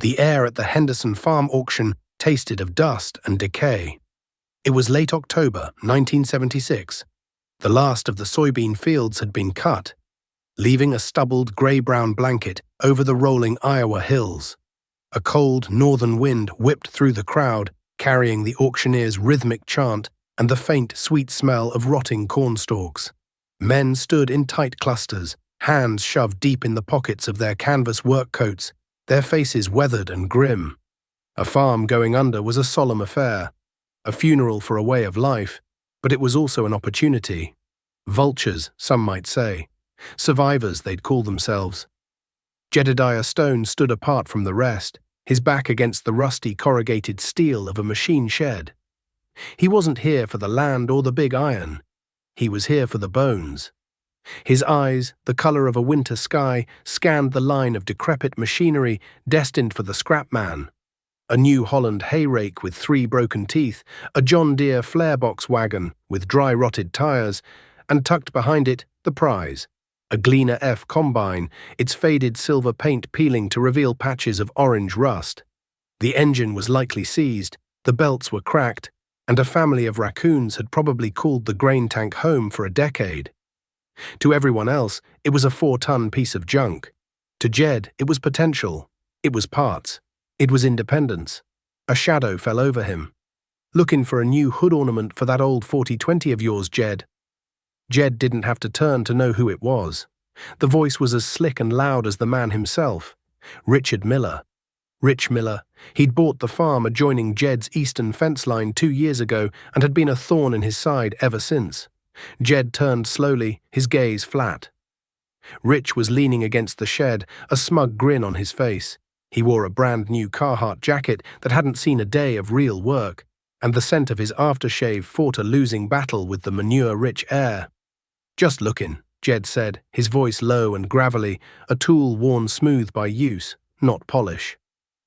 The air at the Henderson Farm auction tasted of dust and decay. It was late October 1976. The last of the soybean fields had been cut, leaving a stubbled grey-brown blanket over the rolling Iowa hills. A cold northern wind whipped through the crowd, carrying the auctioneer's rhythmic chant and the faint, sweet smell of rotting corn stalks. Men stood in tight clusters, hands shoved deep in the pockets of their canvas work coats, their faces weathered and grim. A farm going under was a solemn affair, a funeral for a way of life, but it was also an opportunity. Vultures, some might say. Survivors, they'd call themselves. Jedediah Stone stood apart from the rest, his back against the rusty corrugated steel of a machine shed. He wasn't here for the land or the big iron. He was here for the bones. His eyes, the color of a winter sky, scanned the line of decrepit machinery destined for the scrap man. A New Holland hay rake with 3 broken teeth, a John Deere flare-box wagon with dry-rotted tires, and tucked behind it, the prize. A Gleaner F combine, its faded silver paint peeling to reveal patches of orange rust. The engine was likely seized, the belts were cracked, and a family of raccoons had probably called the grain tank home for a decade. To everyone else, it was a 4-ton piece of junk. To Jed, it was potential. It was parts. It was independence. A shadow fell over him. "Looking for a new hood ornament for that old 4020 of yours, Jed." Jed didn't have to turn to know who it was. The voice was as slick and loud as the man himself. Richard Miller. Rich Miller. He'd bought the farm adjoining Jed's eastern fence line 2 years ago and had been a thorn in his side ever since. Jed turned slowly, his gaze flat. Rich was leaning against the shed, a smug grin on his face. He wore a brand-new Carhartt jacket that hadn't seen a day of real work, and the scent of his aftershave fought a losing battle with the manure-rich air. "Just lookin'," Jed said, his voice low and gravelly, a tool worn smooth by use, not polish.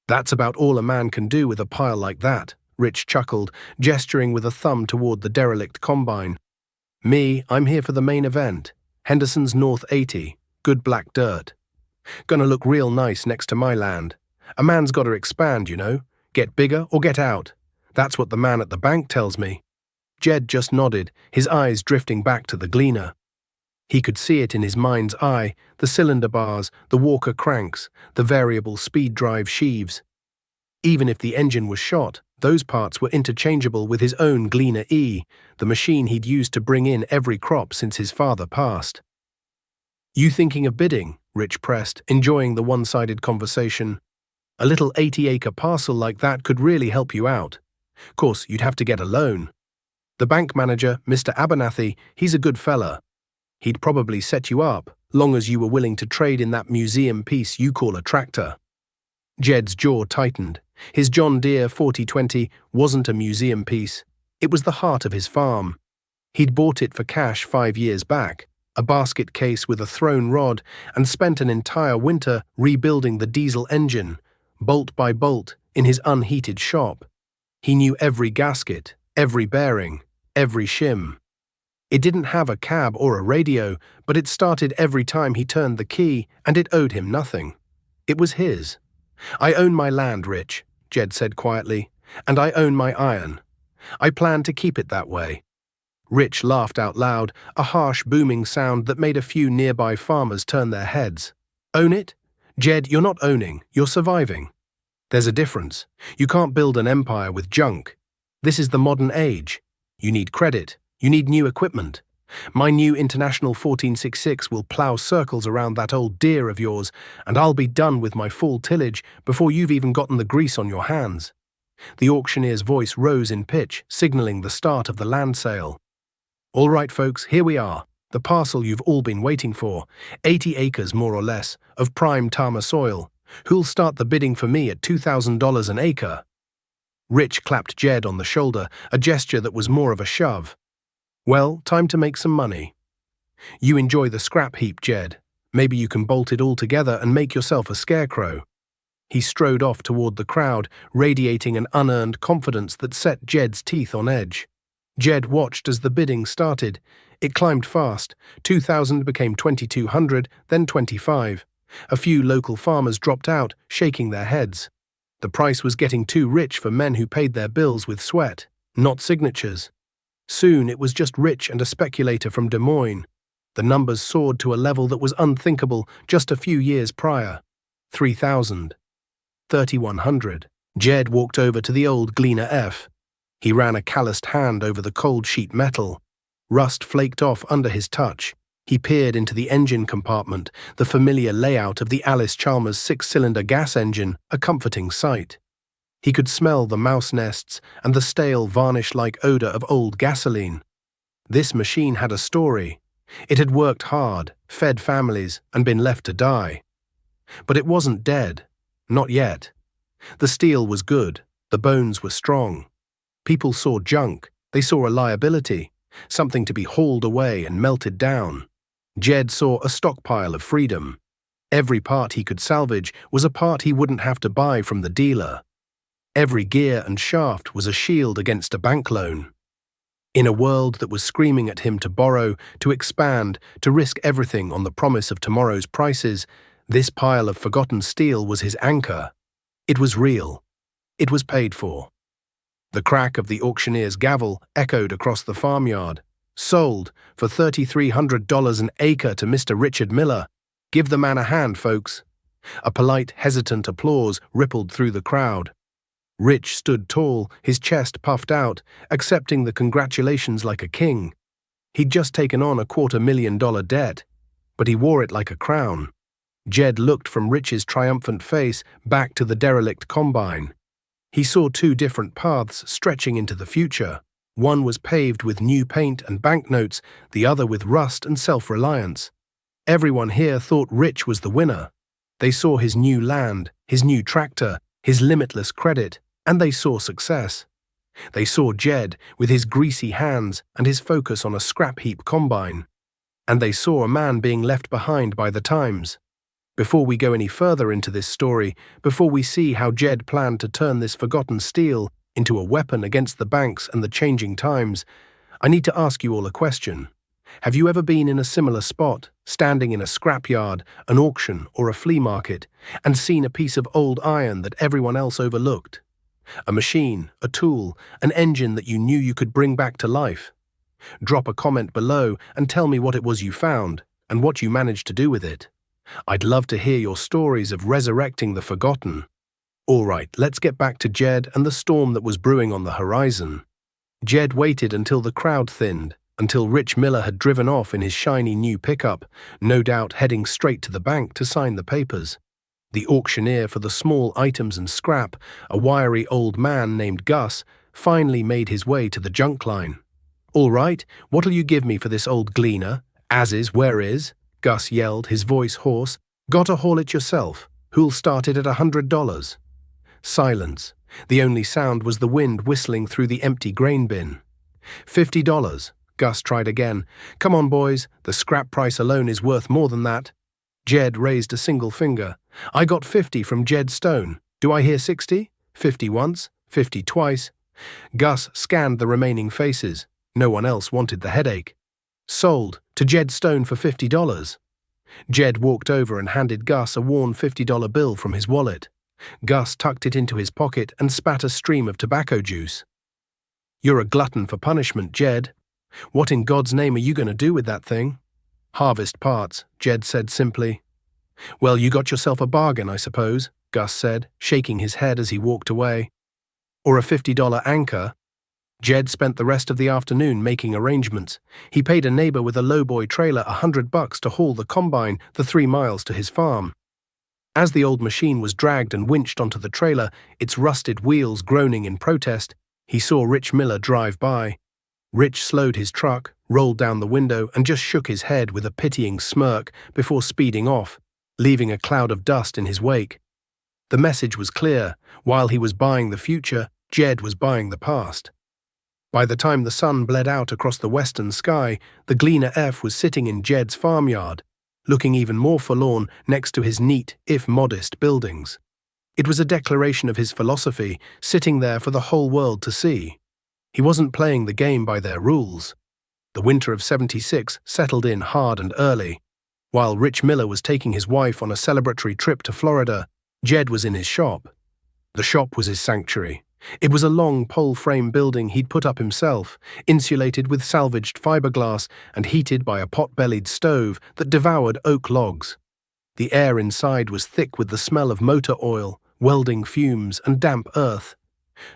"That's about all a man can do with a pile like that," Rich chuckled, gesturing with a thumb toward the derelict combine. "Me, I'm here for the main event. Henderson's North 80, good black dirt. Gonna look real nice next to my land. A man's gotta expand, you know. Get bigger or get out. That's what the man at the bank tells me." Jed just nodded, his eyes drifting back to the Gleaner. He could see it in his mind's eye, the cylinder bars, the Walker cranks, the variable speed drive sheaves. Even if the engine was shot, those parts were interchangeable with his own Gleaner E, the machine he'd used to bring in every crop since his father passed. "You thinking of bidding?" Rich pressed, enjoying the one-sided conversation. "A little 80-acre parcel like that could really help you out. Course, you'd have to get a loan. The bank manager, Mr. Abernathy, he's a good fella. He'd probably set you up, long as you were willing to trade in that museum piece you call a tractor." Jed's jaw tightened. His John Deere 4020 wasn't a museum piece. It was the heart of his farm. He'd bought it for cash 5 years back, a basket case with a thrown rod, and spent an entire winter rebuilding the diesel engine, bolt by bolt, in his unheated shop. He knew every gasket, every bearing, every shim. It didn't have a cab or a radio, but it started every time he turned the key, and it owed him nothing. It was his. "I own my land, Rich," Jed said quietly, "and I own my iron. I plan to keep it that way." Rich laughed out loud, a harsh, booming sound that made a few nearby farmers turn their heads. "Own it? Jed, you're not owning, you're surviving. There's a difference. You can't build an empire with junk. This is the modern age. You need credit. You need new equipment. My new International 1466 will plow circles around that old Deere of yours, and I'll be done with my full tillage before you've even gotten the grease on your hands." The auctioneer's voice rose in pitch, signaling the start of the land sale. "All right, folks, here we are. The parcel you've all been waiting for. 80 acres, more or less, of prime Tama soil. Who'll start the bidding for me at $2,000 an acre?" Rich clapped Jed on the shoulder, a gesture that was more of a shove. "Well, time to make some money. You enjoy the scrap heap, Jed. Maybe you can bolt it all together and make yourself a scarecrow." He strode off toward the crowd, radiating an unearned confidence that set Jed's teeth on edge. Jed watched as the bidding started. It climbed fast. 2,000 became 2,200, then 25. A few local farmers dropped out, shaking their heads. The price was getting too rich for men who paid their bills with sweat, not signatures. Soon it was just Rich and a speculator from Des Moines. The numbers soared to a level that was unthinkable just a few years prior. 3,000. 3,100. Jed walked over to the old Gleaner F. He ran a calloused hand over the cold sheet metal. Rust flaked off under his touch. He peered into the engine compartment, the familiar layout of the Alice Chalmers six-cylinder gas engine, a comforting sight. He could smell the mouse nests and the stale, varnish-like odor of old gasoline. This machine had a story. It had worked hard, fed families, and been left to die. But it wasn't dead. Not yet. The steel was good. The bones were strong. People saw junk. They saw a liability, something to be hauled away and melted down. Jed saw a stockpile of freedom. Every part he could salvage was a part he wouldn't have to buy from the dealer. Every gear and shaft was a shield against a bank loan. In a world that was screaming at him to borrow, to expand, to risk everything on the promise of tomorrow's prices, this pile of forgotten steel was his anchor. It was real. It was paid for. The crack of the auctioneer's gavel echoed across the farmyard. Sold for $3,300 an acre to Mr. Richard Miller. Give the man a hand, folks. A polite, hesitant applause rippled through the crowd. Rich stood tall, his chest puffed out, accepting the congratulations like a king. He'd just taken on a $250,000 debt, but he wore it like a crown. Jed looked from Rich's triumphant face back to the derelict combine. He saw two different paths stretching into the future. One was paved with new paint and banknotes, the other with rust and self-reliance. Everyone here thought Rich was the winner. They saw his new land, his new tractor, his limitless credit, and they saw success. They saw Jed with his greasy hands and his focus on a scrap heap combine. And they saw a man being left behind by the times. Before we go any further into this story, before we see how Jed planned to turn this forgotten steel into a weapon against the banks and the changing times, I need to ask you all a question. Have you ever been in a similar spot, standing in a scrapyard, an auction, or a flea market, and seen a piece of old iron that everyone else overlooked? A machine, a tool, an engine that you knew you could bring back to life? Drop a comment below and tell me what it was you found, and what you managed to do with it. I'd love to hear your stories of resurrecting the forgotten. All right, let's get back to Jed and the storm that was brewing on the horizon. Jed waited until the crowd thinned, until Rich Miller had driven off in his shiny new pickup, no doubt heading straight to the bank to sign the papers. The auctioneer for the small items and scrap, a wiry old man named Gus, finally made his way to the junk line. "All right, what'll you give me for this old Gleaner? As is, where is?" Gus yelled, his voice hoarse. "Gotta haul it yourself. Who'll start it at $100? Silence. The only sound was the wind whistling through the empty grain bin. $50. Gus tried again. "Come on, boys. The scrap price alone is worth more than that." Jed raised a single finger. "I got 50 from Jed Stone. Do I hear 60? 50 once, 50 twice." Gus scanned the remaining faces. No one else wanted the headache. "Sold to Jed Stone for $50. Jed walked over and handed Gus a worn $50 bill from his wallet. Gus tucked it into his pocket and spat a stream of tobacco juice. "You're a glutton for punishment, Jed. What in God's name are you going to do with that thing?" "Harvest parts," Jed said simply. "Well, you got yourself a bargain, I suppose," Gus said, shaking his head as he walked away. "Or a $50 anchor." Jed spent the rest of the afternoon making arrangements. He paid a neighbor with a lowboy trailer $100 to haul the combine the 3 miles to his farm. As the old machine was dragged and winched onto the trailer, its rusted wheels groaning in protest, he saw Rich Miller drive by. Rich slowed his truck, rolled down the window, and just shook his head with a pitying smirk before speeding off, leaving a cloud of dust in his wake. The message was clear. While he was buying the future, Jed was buying the past. By the time the sun bled out across the western sky, the Gleaner F was sitting in Jed's farmyard, looking even more forlorn next to his neat, if modest, buildings. It was a declaration of his philosophy, sitting there for the whole world to see. He wasn't playing the game by their rules. The winter of '76 settled in hard and early. While Rich Miller was taking his wife on a celebratory trip to Florida, Jed was in his shop. The shop was his sanctuary. It was a long pole-frame building he'd put up himself, insulated with salvaged fiberglass and heated by a pot-bellied stove that devoured oak logs. The air inside was thick with the smell of motor oil, welding fumes, and damp earth.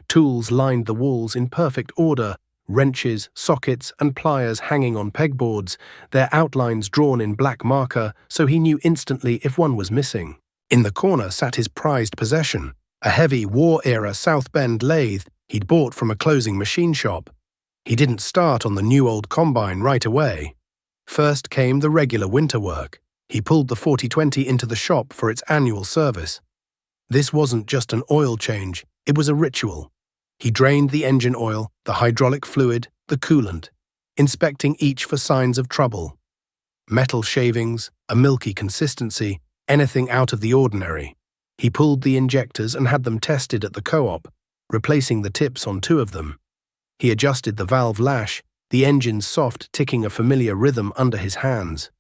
Tools lined the walls in perfect order, wrenches, sockets, and pliers hanging on pegboards, their outlines drawn in black marker so he knew instantly if one was missing. In the corner sat his prized possession, a heavy war-era South Bend lathe he'd bought from a closing machine shop. He didn't start on the new old combine right away. First came the regular winter work. He pulled the 4020 into the shop for its annual service. This wasn't just an oil change, it was a ritual. He drained the engine oil, the hydraulic fluid, the coolant, inspecting each for signs of trouble. Metal shavings, a milky consistency, anything out of the ordinary. He pulled the injectors and had them tested at the co-op, replacing the tips on 2 of them. He adjusted the valve lash, the engine's soft ticking a familiar rhythm under his hands.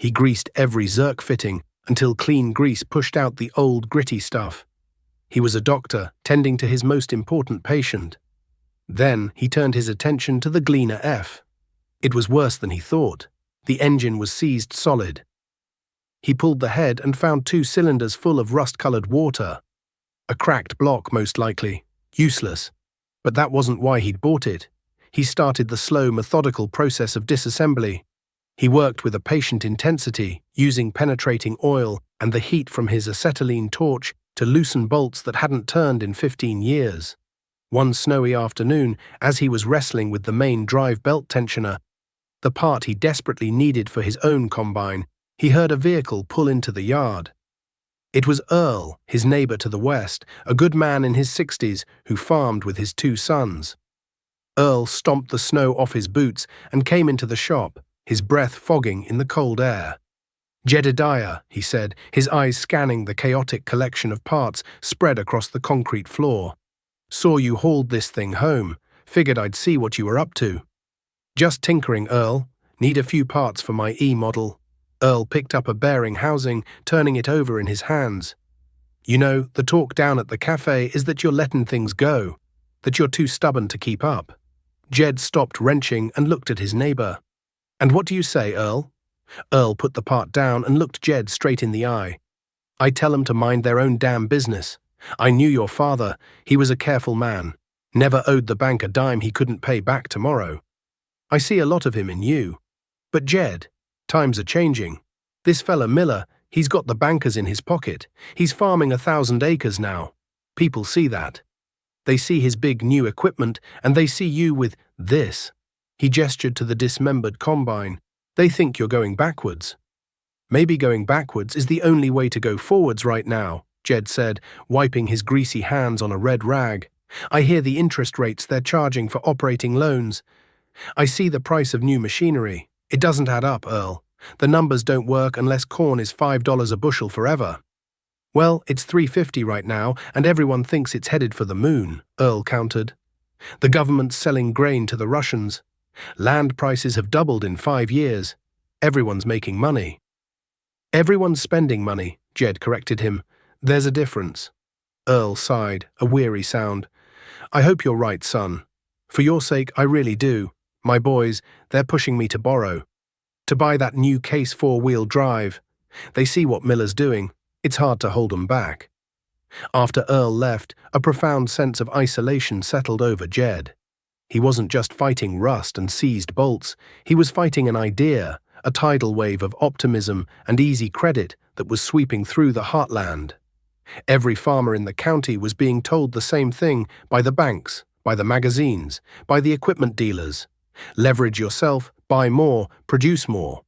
He greased every Zerk fitting until clean grease pushed out the old gritty stuff. He was a doctor tending to his most important patient. Then he turned his attention to the Gleaner F. It was worse than he thought. The engine was seized solid. He pulled the head and found 2 cylinders full of rust-colored water. A cracked block, most likely. Useless. But that wasn't why he'd bought it. He started the slow, methodical process of disassembly. He worked with a patient intensity, using penetrating oil and the heat from his acetylene torch to loosen bolts that hadn't turned in 15 years. One snowy afternoon, as he was wrestling with the main drive belt tensioner, the part he desperately needed for his own combine, he heard a vehicle pull into the yard. It was Earl, his neighbor to the west, a good man in his 60s who farmed with his 2 sons. Earl stomped the snow off his boots and came into the shop, his breath fogging in the cold air. "Jedediah," he said, his eyes scanning the chaotic collection of parts spread across the concrete floor. "Saw you hauled this thing home. Figured I'd see what you were up to." "Just tinkering, Earl. Need a few parts for my E-model." Earl picked up a bearing housing, turning it over in his hands. "You know, the talk down at the cafe is that you're letting things go, that you're too stubborn to keep up." Jed stopped wrenching and looked at his neighbor. "And what do you say, Earl?" Earl put the part down and looked Jed straight in the eye. "I tell 'em to mind their own damn business. I knew your father. He was a careful man. Never owed the bank a dime he couldn't pay back tomorrow. I see a lot of him in you. But Jed, times are changing. This fella Miller, he's got the bankers in his pocket. He's farming 1,000 acres now. People see that. They see his big new equipment, and they see you with this." He gestured to the dismembered combine. "They think you're going backwards." "Maybe going backwards is the only way to go forwards right now," Jed said, wiping his greasy hands on a red rag. "I hear the interest rates they're charging for operating loans. I see the price of new machinery. It doesn't add up, Earl. The numbers don't work unless corn is $5 a bushel forever." "Well, it's $3.50 right now, and everyone thinks it's headed for the moon," Earl countered. "The government's selling grain to the Russians. Land prices have doubled in 5 years. Everyone's making money." "Everyone's spending money," Jed corrected him. "There's a difference." Earl sighed, a weary sound. "I hope you're right, son. For your sake, I really do. My boys, they're pushing me to borrow. To buy that new Case 4-wheel drive. They see what Miller's doing. It's hard to hold 'em back." After Earl left, a profound sense of isolation settled over Jed. He wasn't just fighting rust and seized bolts. He was fighting an idea, a tidal wave of optimism and easy credit that was sweeping through the heartland. Every farmer in the county was being told the same thing by the banks, by the magazines, by the equipment dealers. Leverage yourself, buy more, produce more.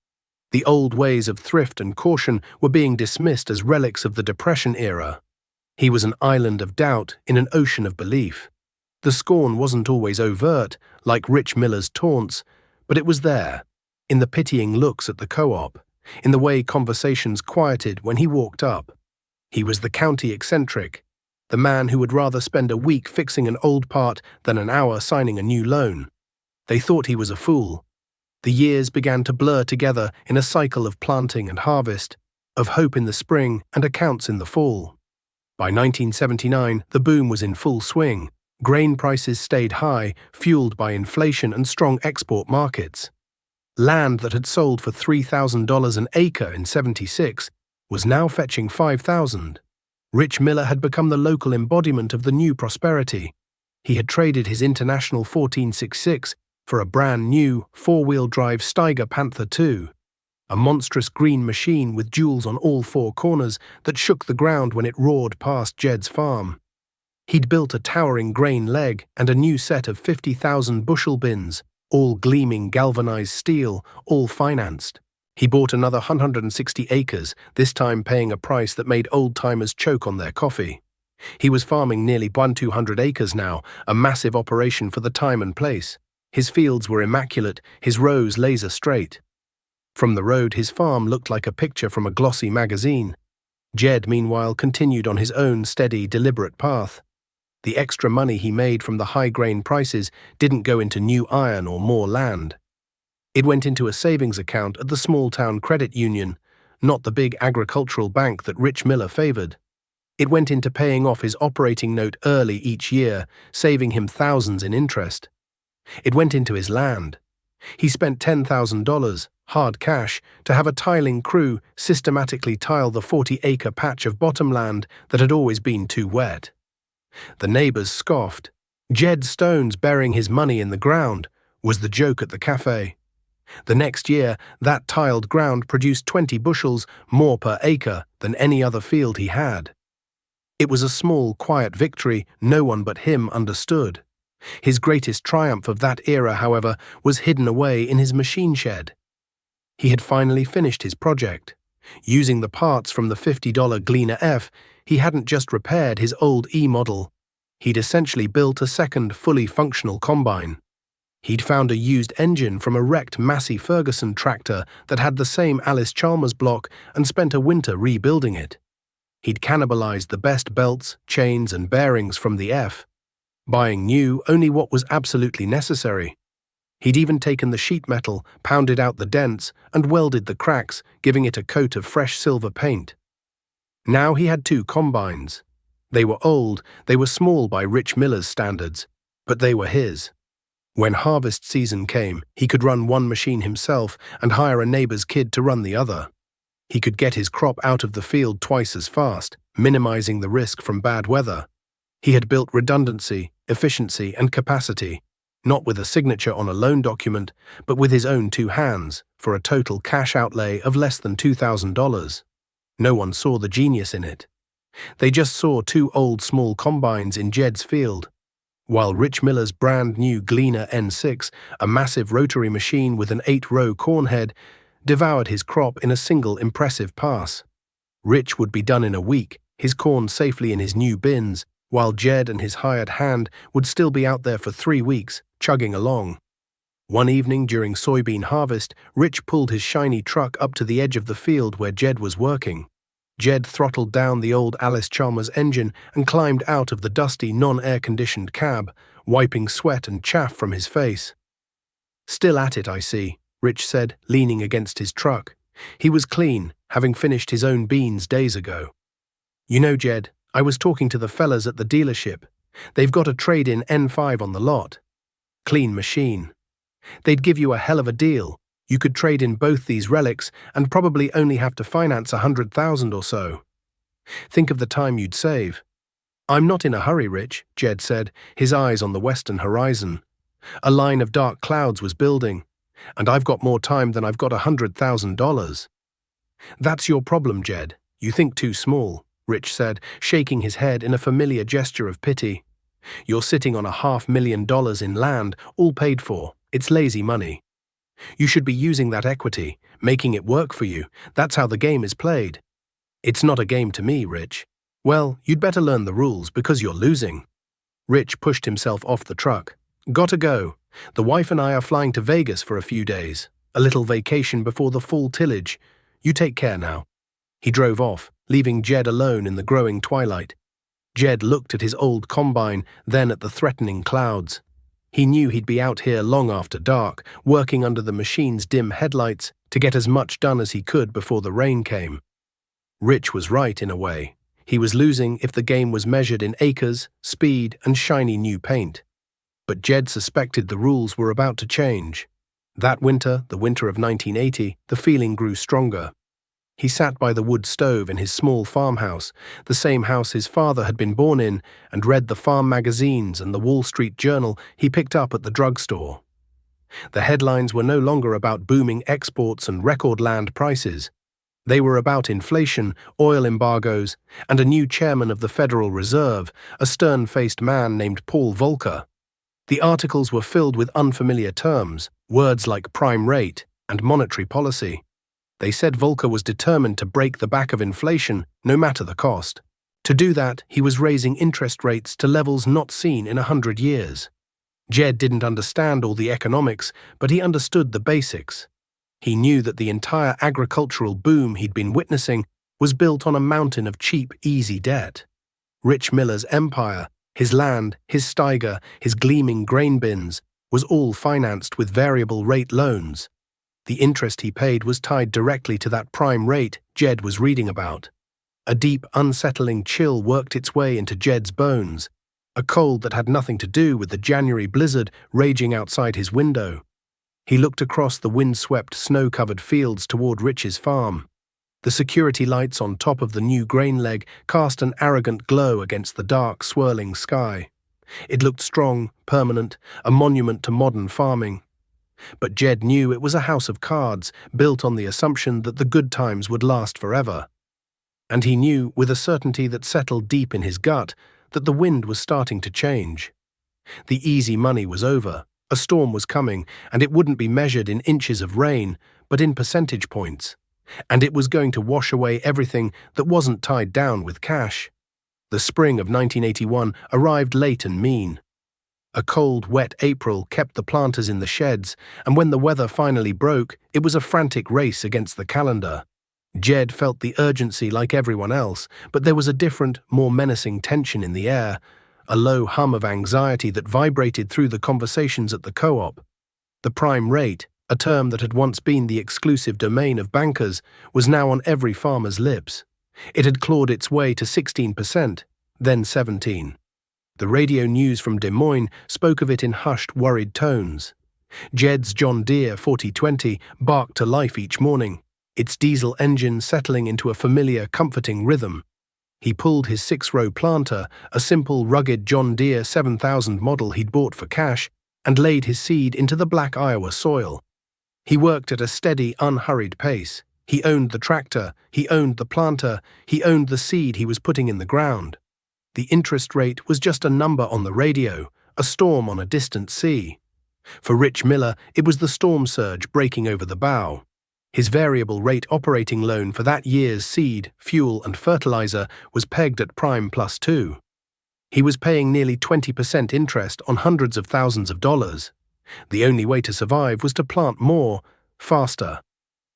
The old ways of thrift and caution were being dismissed as relics of the Depression era. He was an island of doubt in an ocean of belief. The scorn wasn't always overt, like Rich Miller's taunts, but it was there, in the pitying looks at the co-op, in the way conversations quieted when he walked up. He was the county eccentric, the man who would rather spend a week fixing an old part than an hour signing a new loan. They thought he was a fool. The years began to blur together in a cycle of planting and harvest, of hope in the spring and accounts in the fall. By 1979, the boom was in full swing. Grain prices stayed high, fueled by inflation and strong export markets. Land that had sold for $3,000 an acre in '76 was now fetching $5,000. Rich Miller had become the local embodiment of the new prosperity. He had traded his International 1466 for a brand new four-wheel drive Steiger Panther II, a monstrous green machine with jewels on all four corners that shook the ground when it roared past Jed's farm. He'd built a towering grain leg and a new set of 50,000 bushel bins, all gleaming galvanized steel, all financed. He bought another 160 acres, this time paying a price that made old-timers choke on their coffee. He was farming nearly 1,200 acres now, a massive operation for the time and place. His fields were immaculate, his rows laser straight. From the road, his farm looked like a picture from a glossy magazine. Jed, meanwhile, continued on his own steady, deliberate path. The extra money he made from the high grain prices didn't go into new iron or more land. It went into a savings account at the small-town credit union, not the big agricultural bank that Rich Miller favored. It went into paying off his operating note early each year, saving him thousands in interest. It went into his land. He spent $10,000, hard cash, to have a tiling crew systematically tile the 40-acre patch of bottom land that had always been too wet. The neighbors scoffed. Jed Stone's burying his money in the ground was the joke at the cafe. The next year, that tiled ground produced 20 bushels more per acre than any other field he had. It was a small, quiet victory no one but him understood. His greatest triumph of that era, however, was hidden away in his machine shed. He had finally finished his project. Using the parts from the $50 Gleaner F, he hadn't just repaired his old E model. He'd essentially built a second fully functional combine. He'd found a used engine from a wrecked Massey Ferguson tractor that had the same Alice Chalmers block and spent a winter rebuilding it. He'd cannibalized the best belts, chains, and bearings from the F, buying new only what was absolutely necessary. He'd even taken the sheet metal, pounded out the dents, and welded the cracks, giving it a coat of fresh silver paint. Now he had two combines. They were old, they were small by Rich Miller's standards, but they were his. When harvest season came, he could run one machine himself and hire a neighbor's kid to run the other. He could get his crop out of the field twice as fast, minimizing the risk from bad weather. He had built redundancy, efficiency, and capacity, not with a signature on a loan document, but with his own two hands, for a total cash outlay of less than $2,000. No one saw the genius in it. They just saw two old small combines in Jed's field, while Rich Miller's brand new Gleaner N6, a massive rotary machine with an 8-row corn head, devoured his crop in a single impressive pass. Rich would be done in a week, his corn safely in his new bins, while Jed and his hired hand would still be out there for 3 weeks, chugging along. One evening during soybean harvest, Rich pulled his shiny truck up to the edge of the field where Jed was working. Jed throttled down the old Alice Chalmers engine and climbed out of the dusty, non-air-conditioned cab, wiping sweat and chaff from his face. "Still at it, I see," Rich said, leaning against his truck. He was clean, having finished his own beans days ago. "You know, Jed, I was talking to the fellas at the dealership. They've got a trade-in N5 on the lot. Clean machine. They'd give you a hell of a deal. You could trade in both these relics and probably only have to finance $100,000 or so. Think of the time you'd save." "I'm not in a hurry, Rich," Jed said, his eyes on the western horizon. A line of dark clouds was building, "and I've got more time than I've got $100,000. "That's your problem, Jed. You think too small," Rich said, shaking his head in a familiar gesture of pity. "You're sitting on $500,000 in land, all paid for. It's lazy money. You should be using that equity, making it work for you. That's how the game is played." "It's not a game to me, Rich." "Well, you'd better learn the rules because you're losing." Rich pushed himself off the truck. "Gotta go. The wife and I are flying to Vegas for a few days. A little vacation before the fall tillage. You take care now." He drove off, leaving Jed alone in the growing twilight. Jed looked at his old combine, then at the threatening clouds. He knew he'd be out here long after dark, working under the machine's dim headlights to get as much done as he could before the rain came. Rich was right in a way. He was losing if the game was measured in acres, speed, and shiny new paint. But Jed suspected the rules were about to change. That winter, the winter of 1980, the feeling grew stronger. He sat by the wood stove in his small farmhouse, the same house his father had been born in, and read the farm magazines and the Wall Street Journal he picked up at the drugstore. The headlines were no longer about booming exports and record land prices. They were about inflation, oil embargoes, and a new chairman of the Federal Reserve, a stern-faced man named Paul Volcker. The articles were filled with unfamiliar terms, words like prime rate and monetary policy. They said Volcker was determined to break the back of inflation, no matter the cost. To do that, he was raising interest rates to levels not seen in 100 years. Jed didn't understand all the economics, but he understood the basics. He knew that the entire agricultural boom he'd been witnessing was built on a mountain of cheap, easy debt. Rich Miller's empire, his land, his Steiger, his gleaming grain bins, was all financed with variable rate loans. The interest he paid was tied directly to that prime rate Jed was reading about. A deep, unsettling chill worked its way into Jed's bones, a cold that had nothing to do with the January blizzard raging outside his window. He looked across the wind-swept, snow-covered fields toward Rich's farm. The security lights on top of the new grain leg cast an arrogant glow against the dark, swirling sky. It looked strong, permanent, a monument to modern farming. But Jed knew it was a house of cards, built on the assumption that the good times would last forever. And he knew, with a certainty that settled deep in his gut, that the wind was starting to change. The easy money was over, a storm was coming, and it wouldn't be measured in inches of rain, but in percentage points. And it was going to wash away everything that wasn't tied down with cash. The spring of 1981 arrived late and mean. A cold, wet April kept the planters in the sheds, and when the weather finally broke, it was a frantic race against the calendar. Jed felt the urgency like everyone else, but there was a different, more menacing tension in the air, a low hum of anxiety that vibrated through the conversations at the co-op. The prime rate, a term that had once been the exclusive domain of bankers, was now on every farmer's lips. It had clawed its way to 16%, then 17%. The radio news from Des Moines spoke of it in hushed, worried tones. Jed's John Deere 4020 barked to life each morning, its diesel engine settling into a familiar, comforting rhythm. He pulled his 6-row planter, a simple, rugged John Deere 7000 model he'd bought for cash, and laid his seed into the black Iowa soil. He worked at a steady, unhurried pace. He owned the tractor, he owned the planter, he owned the seed he was putting in the ground. The interest rate was just a number on the radio, a storm on a distant sea. For Rich Miller, it was the storm surge breaking over the bow. His variable rate operating loan for that year's seed, fuel, and fertilizer was pegged at prime +2. He was paying nearly 20% interest on hundreds of thousands of dollars. The only way to survive was to plant more, faster.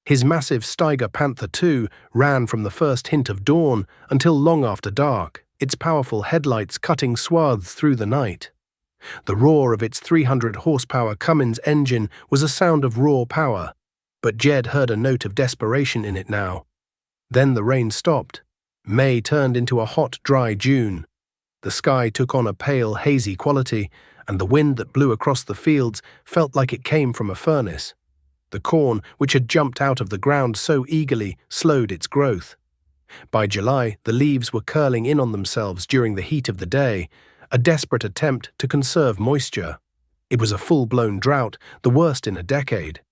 His massive Steiger Panther II ran from the first hint of dawn until long after dark, its powerful headlights cutting swaths through the night. The roar of its 300-horsepower Cummins engine was a sound of raw power, but Jed heard a note of desperation in it now. Then the rain stopped. May turned into a hot, dry June. The sky took on a pale, hazy quality, and the wind that blew across the fields felt like it came from a furnace. The corn, which had jumped out of the ground so eagerly, slowed its growth. By July, the leaves were curling in on themselves during the heat of the day, a desperate attempt to conserve moisture. It was a full-blown drought, the worst in a decade.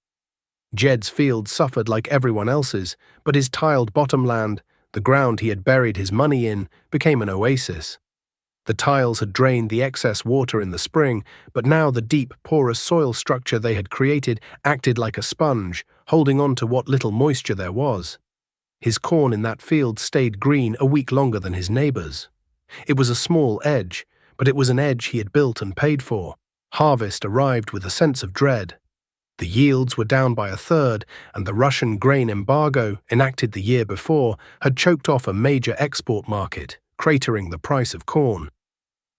Jed's field suffered like everyone else's, but his tiled bottomland, the ground he had buried his money in, became an oasis. The tiles had drained the excess water in the spring, but now the deep, porous soil structure they had created acted like a sponge, holding on to what little moisture there was. His corn in that field stayed green a week longer than his neighbors. It was a small edge, but it was an edge he had built and paid for. Harvest arrived with a sense of dread. The yields were down by a third, and the Russian grain embargo, enacted the year before, had choked off a major export market, cratering the price of corn.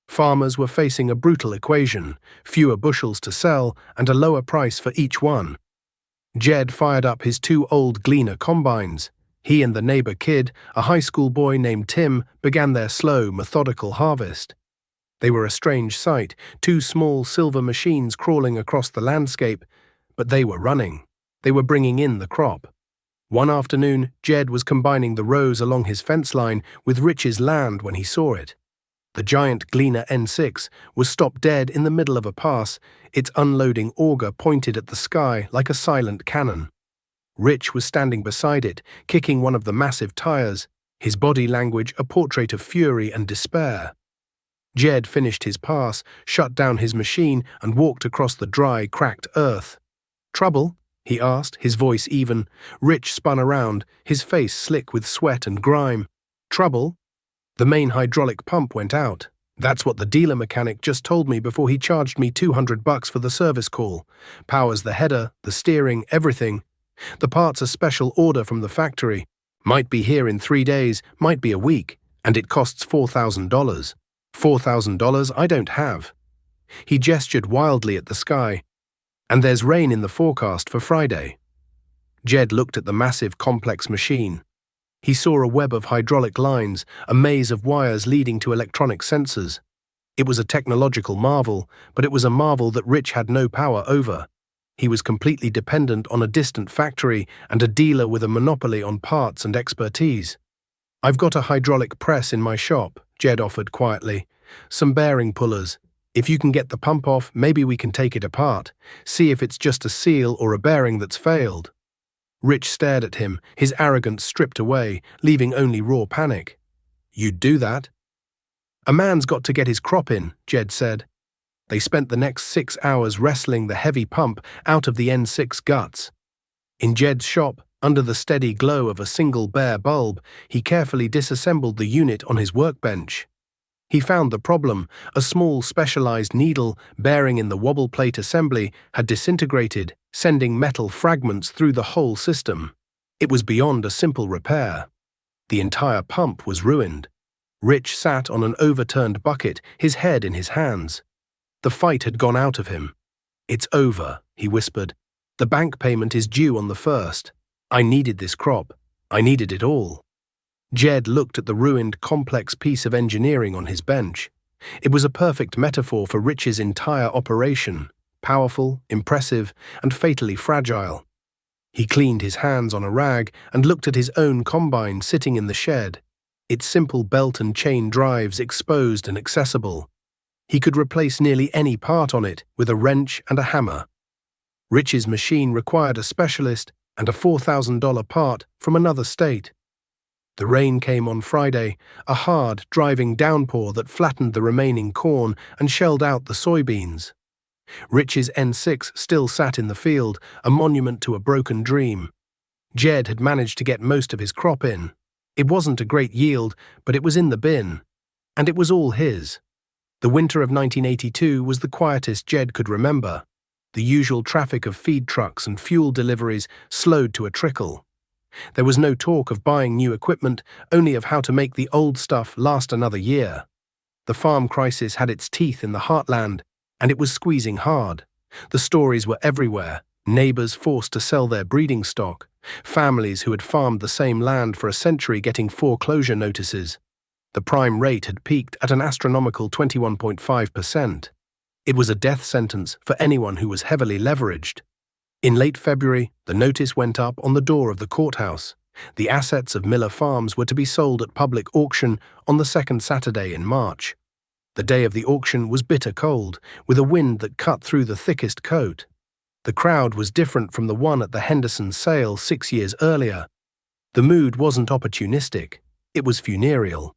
Farmers were facing a brutal equation, fewer bushels to sell and a lower price for each one. Jed fired up his 2 old Gleaner combines. He and the neighbor kid, a high school boy named Tim, began their slow, methodical harvest. They were a strange sight, two small silver machines crawling across the landscape, but they were running. They were bringing in the crop. One afternoon, Jed was combining the rows along his fence line with Rich's land when he saw it. The giant Gleaner N6 was stopped dead in the middle of a pass, its unloading auger pointed at the sky like a silent cannon. Rich was standing beside it, kicking one of the massive tires, his body language a portrait of fury and despair. Jed finished his pass, shut down his machine, and walked across the dry, cracked earth. "Trouble?" he asked, his voice even. Rich spun around, his face slick with sweat and grime. "Trouble?" "The main hydraulic pump went out. That's what the dealer mechanic just told me before he charged me $200 for the service call. Powers the header, the steering, everything. The part's a special order from the factory. Might be here in 3 days, might be a week, and it costs $4,000. $4,000 I don't have." He gestured wildly at the sky. "And there's rain in the forecast for Friday." Jed looked at the massive, complex machine. He saw a web of hydraulic lines, a maze of wires leading to electronic sensors. It was a technological marvel, but it was a marvel that Rich had no power over. He was completely dependent on a distant factory and a dealer with a monopoly on parts and expertise. "I've got a hydraulic press in my shop," Jed offered quietly. "Some bearing pullers. If you can get the pump off, maybe we can take it apart, see if it's just a seal or a bearing that's failed." Rich stared at him, his arrogance stripped away, leaving only raw panic. "You'd do that?" "A man's got to get his crop in," Jed said. They spent the next 6 hours wrestling the heavy pump out of the N6 guts. In Jed's shop, under the steady glow of a single bare bulb, he carefully disassembled the unit on his workbench. He found the problem: a small specialized needle bearing in the wobble plate assembly had disintegrated, sending metal fragments through the whole system. It was beyond a simple repair. The entire pump was ruined. Rich sat on an overturned bucket, his head in his hands. The fight had gone out of him. "It's over," he whispered. "The bank payment is due on the 1st. I needed this crop. I needed it all." Jed looked at the ruined, complex piece of engineering on his bench. It was a perfect metaphor for Rich's entire operation: powerful, impressive, and fatally fragile. He cleaned his hands on a rag and looked at his own combine sitting in the shed, its simple belt and chain drives exposed and accessible. He could replace nearly any part on it with a wrench and a hammer. Rich's machine required a specialist and a $4,000 part from another state. The rain came on Friday, a hard, driving downpour that flattened the remaining corn and shelled out the soybeans. Rich's N6 still sat in the field, a monument to a broken dream. Jed had managed to get most of his crop in. It wasn't a great yield, but it was in the bin. And it was all his. The winter of 1982 was the quietest Jed could remember. The usual traffic of feed trucks and fuel deliveries slowed to a trickle. There was no talk of buying new equipment, only of how to make the old stuff last another year. The farm crisis had its teeth in the heartland, and it was squeezing hard. The stories were everywhere: neighbors forced to sell their breeding stock, families who had farmed the same land for a century getting foreclosure notices. The prime rate had peaked at an astronomical 21.5%. It was a death sentence for anyone who was heavily leveraged. In late February, the notice went up on the door of the courthouse. The assets of Miller Farms were to be sold at public auction on the second Saturday in March. The day of the auction was bitter cold, with a wind that cut through the thickest coat. The crowd was different from the one at the Henderson sale 6 years earlier. The mood wasn't opportunistic, it was funereal.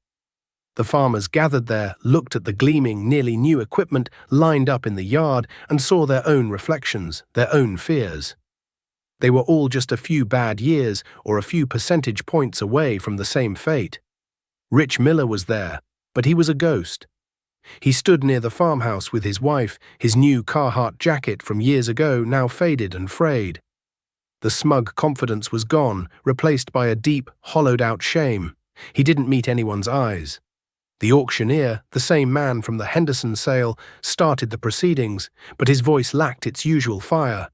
The farmers gathered there, looked at the gleaming, nearly new equipment lined up in the yard, and saw their own reflections, their own fears. They were all just a few bad years or a few percentage points away from the same fate. Rich Miller was there, but he was a ghost. He stood near the farmhouse with his wife, his new Carhartt jacket from years ago now faded and frayed. The smug confidence was gone, replaced by a deep, hollowed-out shame. He didn't meet anyone's eyes. The auctioneer, the same man from the Henderson sale, started the proceedings, but his voice lacked its usual fire.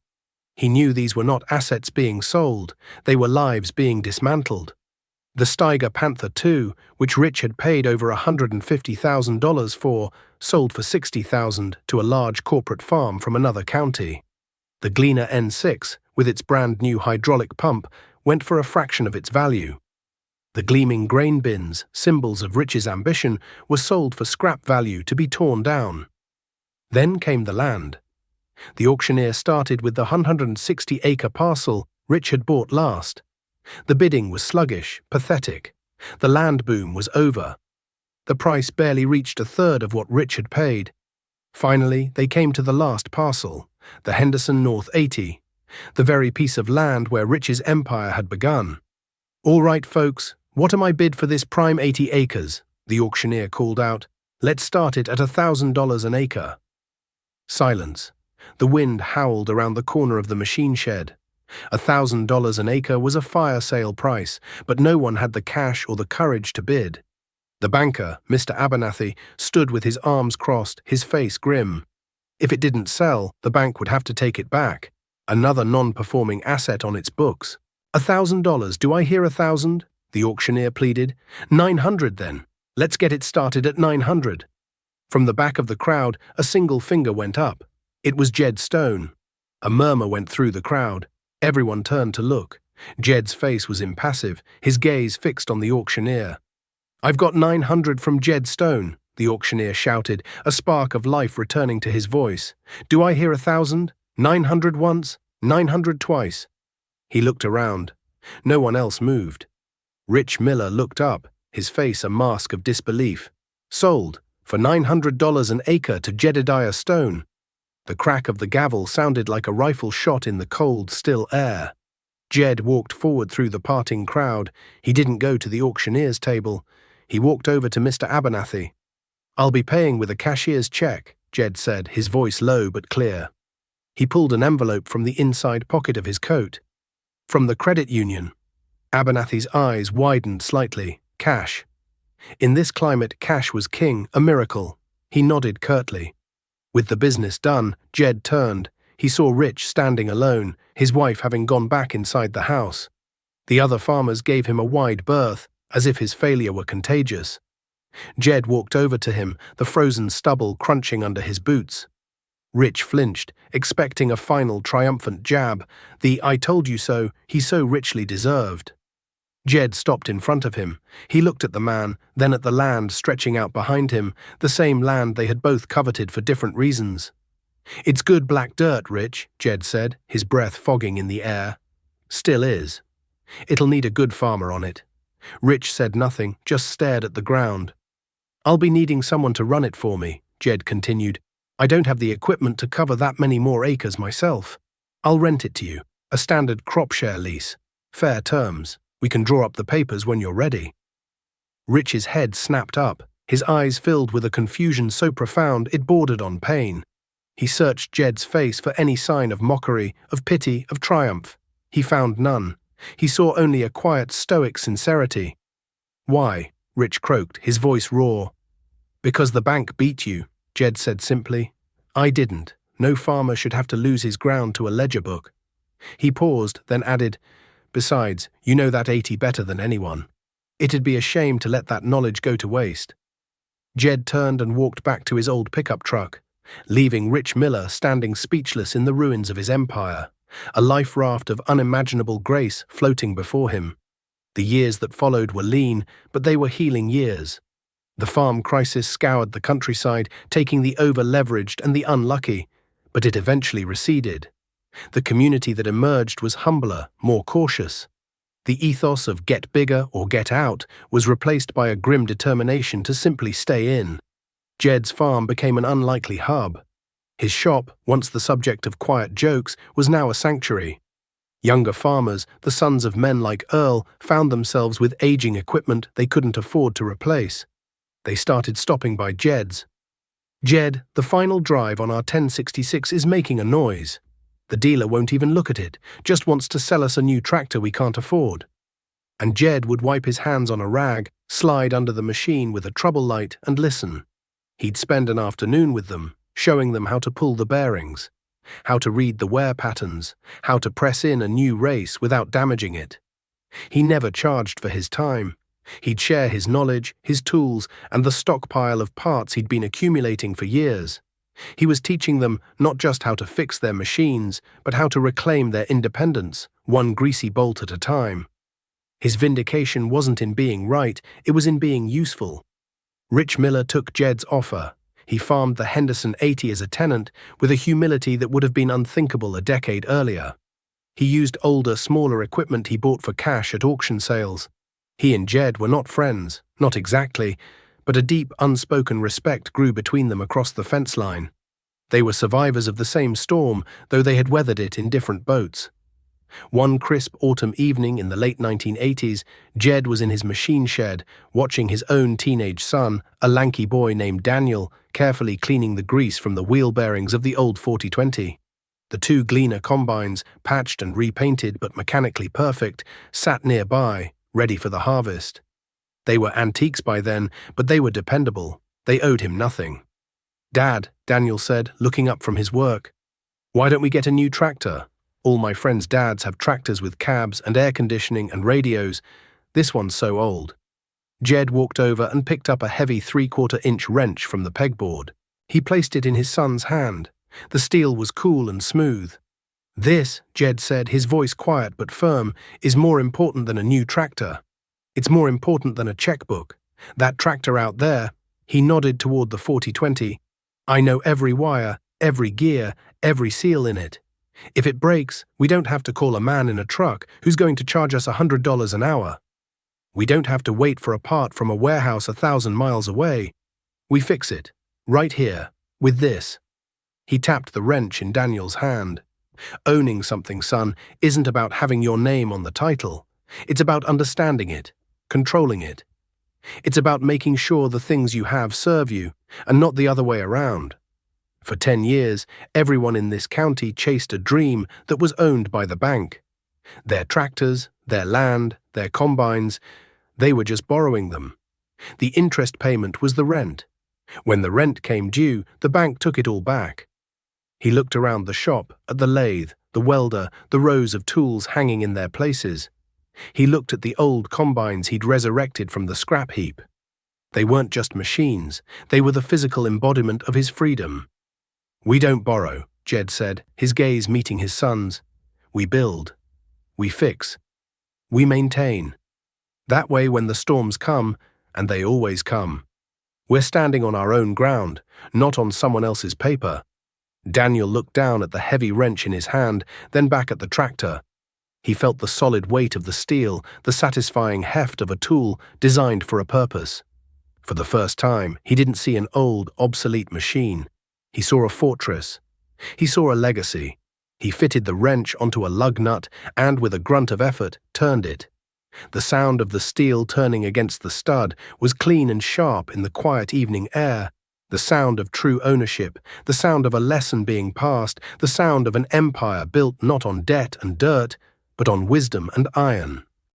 He knew these were not assets being sold, they were lives being dismantled. The Steiger Panther II, which Rich had paid over $150,000 for, sold for $60,000 to a large corporate farm from another county. The Gleaner N6, with its brand-new hydraulic pump, went for a fraction of its value. The gleaming grain bins, symbols of Rich's ambition, were sold for scrap value to be torn down. Then came the land. The auctioneer started with the 160-acre parcel Rich had bought last. The bidding was sluggish, pathetic. The land boom was over. The price barely reached a third of what Rich had paid. Finally, they came to the last parcel, the Henderson North 80, the very piece of land where Rich's empire had begun. "All right, folks, what am I bid for this prime 80 acres?" the auctioneer called out. "Let's start it at $1,000 an acre." Silence. The wind howled around the corner of the machine shed. $1,000 an acre was a fire sale price, but no one had the cash or the courage to bid. The banker, Mr. Abernathy, stood with his arms crossed, his face grim. If it didn't sell, the bank would have to take it back. Another non-performing asset on its books. $1,000, do I hear 1,000? The auctioneer pleaded. 900 then. Let's get it started at 900. From the back of the crowd, a single finger went up. It was Jed Stone. A murmur went through the crowd. Everyone turned to look. Jed's face was impassive, his gaze fixed on the auctioneer. "I've got 900 from Jed Stone," the auctioneer shouted, a spark of life returning to his voice. "Do I hear 1,000? 900 once, 900 twice." He looked around. No one else moved. Rich Miller looked up, his face a mask of disbelief. "Sold, for $900 an acre to Jedediah Stone." The crack of the gavel sounded like a rifle shot in the cold, still air. Jed walked forward through the parting crowd. He didn't go to the auctioneer's table. He walked over to Mr. Abernathy. "I'll be paying with a cashier's check," Jed said, his voice low but clear. He pulled an envelope from the inside pocket of his coat. "From the credit union." Abernathy's eyes widened slightly. "Cash." In this climate, cash was king, a miracle. He nodded curtly. With the business done, Jed turned. He saw Rich standing alone, his wife having gone back inside the house. The other farmers gave him a wide berth, as if his failure were contagious. Jed walked over to him, the frozen stubble crunching under his boots. Rich flinched, expecting a final triumphant jab, the "I told you so" he so richly deserved. Jed stopped in front of him. He looked at the man, then at the land stretching out behind him, the same land they had both coveted for different reasons. "It's good black dirt, Rich," Jed said, his breath fogging in the air. "Still is. It'll need a good farmer on it." Rich said nothing, just stared at the ground. "I'll be needing someone to run it for me," Jed continued. "I don't have the equipment to cover that many more acres myself. I'll rent it to you, a standard crop share lease. Fair terms. We can draw up the papers when you're ready." Rich's head snapped up, his eyes filled with a confusion so profound it bordered on pain. He searched Jed's face for any sign of mockery, of pity, of triumph. He found none. He saw only a quiet, stoic sincerity. "Why?" Rich croaked, his voice raw. "Because the bank beat you," Jed said simply. "I didn't. No farmer should have to lose his ground to a ledger book." He paused, then added, "Besides, you know that 80 better than anyone. It'd be a shame to let that knowledge go to waste." Jed turned and walked back to his old pickup truck, leaving Rich Miller standing speechless in the ruins of his empire, a life raft of unimaginable grace floating before him. The years that followed were lean, but they were healing years. The farm crisis scoured the countryside, taking the over-leveraged and the unlucky, but it eventually receded. The community that emerged was humbler, more cautious. The ethos of get bigger or get out was replaced by a grim determination to simply stay in. Jed's farm became an unlikely hub. His shop, once the subject of quiet jokes, was now a sanctuary. Younger farmers, the sons of men like Earl, found themselves with aging equipment they couldn't afford to replace. They started stopping by Jed's. "Jed, the final drive on our 1066 is making a noise. The dealer won't even look at it, just wants to sell us a new tractor we can't afford." And Jed would wipe his hands on a rag, slide under the machine with a trouble light and listen. He'd spend an afternoon with them, showing them how to pull the bearings, how to read the wear patterns, how to press in a new race without damaging it. He never charged for his time. He'd share his knowledge, his tools, and the stockpile of parts he'd been accumulating for years. He was teaching them not just how to fix their machines, but how to reclaim their independence, one greasy bolt at a time. His vindication wasn't in being right, it was in being useful. Rich Miller took Jed's offer. He farmed the Henderson 80 as a tenant with a humility that would have been unthinkable a decade earlier. He used older, smaller equipment he bought for cash at auction sales. He and Jed were not friends, not exactly, but a deep, unspoken respect grew between them across the fence line. They were survivors of the same storm, though they had weathered it in different boats. One crisp autumn evening in the late 1980s, Jed was in his machine shed, watching his own teenage son, a lanky boy named Daniel, carefully cleaning the grease from the wheel bearings of the old 4020. The two Gleaner combines, patched and repainted but mechanically perfect, sat nearby, ready for the harvest. They were antiques by then, but they were dependable. They owed him nothing. "Dad," Daniel said, looking up from his work, "why don't we get a new tractor? All my friends' dads have tractors with cabs and air conditioning and radios. This one's so old." Jed walked over and picked up a heavy 3/4-inch wrench from the pegboard. He placed it in his son's hand. The steel was cool and smooth. "This," Jed said, his voice quiet but firm, "is more important than a new tractor. It's more important than a checkbook. That tractor out there," he nodded toward the 4020, "I know every wire, every gear, every seal in it. If it breaks, we don't have to call a man in a truck who's going to charge us $100 an hour. We don't have to wait for a part from a warehouse 1,000 miles away. We fix it, right here, with this." He tapped the wrench in Daniel's hand. "Owning something, son, isn't about having your name on the title. It's about understanding it, controlling it. It's about making sure the things you have serve you, and not the other way around." For 10 years, everyone in this county chased a dream that was owned by the bank. Their tractors, their land, their combines, they were just borrowing them. The interest payment was the rent. When the rent came due, the bank took it all back. He looked around the shop, at the lathe, the welder, the rows of tools hanging in their places. He looked at the old combines he'd resurrected from the scrap heap. They weren't just machines, they were the physical embodiment of his freedom. "We don't borrow," Jed said, his gaze meeting his son's. "We build. We fix. We maintain. That way when the storms come, and they always come, we're standing on our own ground, not on someone else's paper." Daniel looked down at the heavy wrench in his hand, then back at the tractor. He felt the solid weight of the steel, the satisfying heft of a tool designed for a purpose. For the first time, he didn't see an old, obsolete machine. He saw a fortress. He saw a legacy. He fitted the wrench onto a lug nut and, with a grunt of effort, turned it. The sound of the steel turning against the stud was clean and sharp in the quiet evening air. The sound of true ownership, the sound of a lesson being passed, the sound of an empire built not on debt and dirt, but on wisdom and iron.